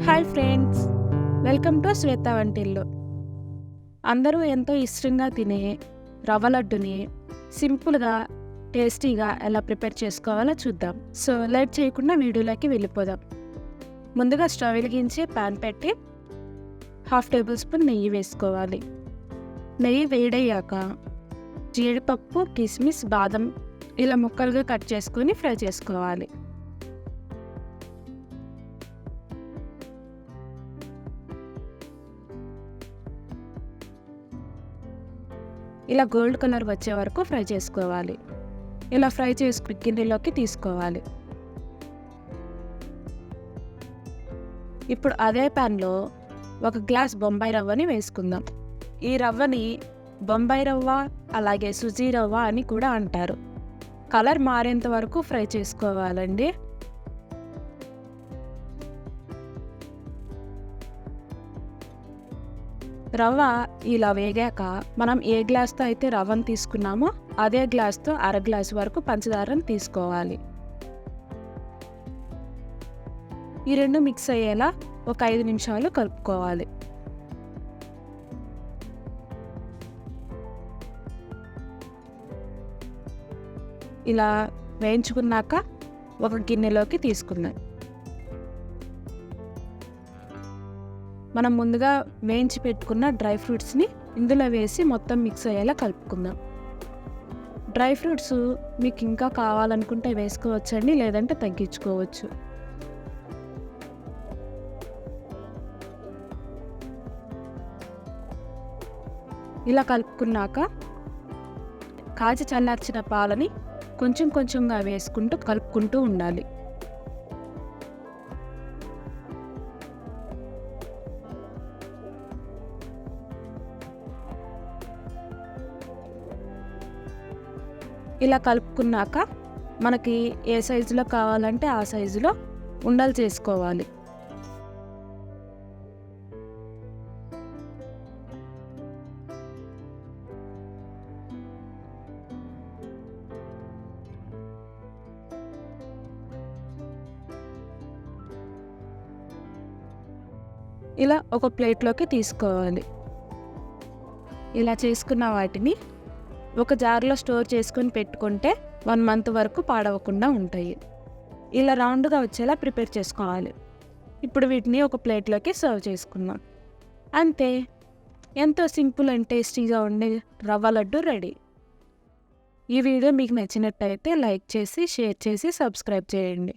Hi friends, welcome to శ్వేత వంటిల్లు. అందరూ ఎంతో ఇష్టంగా తినే రవ్వ లడ్డుని సింపుల్గా టేస్టీగా ఎలా ప్రిపేర్ చేసుకోవాలో చూద్దాం. సో లేట్ చేయకుండా వీడియోలోకి వెళ్ళిపోదాం. ముందుగా స్టవ్ వెలిగించి ప్యాన్ పెట్టి 1/2 టేబుల్ స్పూన్ నెయ్యి వేసుకోవాలి. నెయ్యి వేడయ్యాక జీడిపప్పు, కిస్మిస్, బాదం ఇలా ముక్కలుగా కట్ చేసుకొని ఫ్రై చేసుకోవాలి. ఇలా గోల్డ్ కలర్ వచ్చే వరకు ఫ్రై చేసుకోవాలి. ఇలా ఫ్రై చేసుకుని గిన్నెలోకి తీసుకోవాలి. ఇప్పుడు అదే ప్యాన్లో 1 గ్లాస్ బొంబాయి రవ్వని వేసుకుందాం. ఈ రవ్వని బొంబాయి రవ్వ అలాగే సుజీ రవ్వ అని కూడా అంటారు. కలర్ మారేంత వరకు ఫ్రై చేసుకోవాలండి. రవ్వ ఇలా వేగాక మనం ఏ గ్లాస్తో అయితే రవ్వను తీసుకున్నామో అదే గ్లాస్తో 1/2 గ్లాసు వరకు పంచదారను తీసుకోవాలి. ఈ రెండు మిక్స్ అయ్యేలా ఒక 5 నిమిషాలు కలుపుకోవాలి. ఇలా వేయించుకున్నాక ఒక గిన్నెలోకి తీసుకుందాం. మనం ముందుగా వేయించి పెట్టుకున్న డ్రై ఫ్రూట్స్ని ఇందులో వేసి మొత్తం మిక్స్ అయ్యేలా కలుపుకుందాం. డ్రై ఫ్రూట్స్ మీకు ఇంకా కావాలనుకుంటే వేసుకోవచ్చండి, లేదంటే తగ్గించుకోవచ్చు. ఇలా కలుపుకున్నాక కాచి చల్లార్చిన పాలని కొంచెం కొంచెంగా వేసుకుంటూ కలుపుకుంటూ ఉండాలి. ఇలా కలుపుకున్నాక మనకి ఏ సైజులో కావాలంటే ఆ సైజులో ఉండలు చేసుకోవాలి. ఇలా ఒక ప్లేట్లోకి తీసుకోవాలి. ఇలా చేసుకున్న వాటిని ఒక జార్లో స్టోర్ చేసుకొని పెట్టుకుంటే 1 మంత్ వరకు పాడవకుండా ఉంటాయి. ఇలా రౌండ్గా వచ్చేలా ప్రిపేర్ చేసుకోవాలి. ఇప్పుడు వీటిని ఒక ప్లేట్లోకి సర్వ్ చేసుకుందాం. అంతే, ఎంతో సింపుల్ అండ్ టేస్టీగా ఉండే రవ్వ లడ్డు రెడీ. ఈ వీడియో మీకు నచ్చినట్టయితే లైక్ చేసి, షేర్ చేసి, సబ్స్క్రైబ్ చేయండి.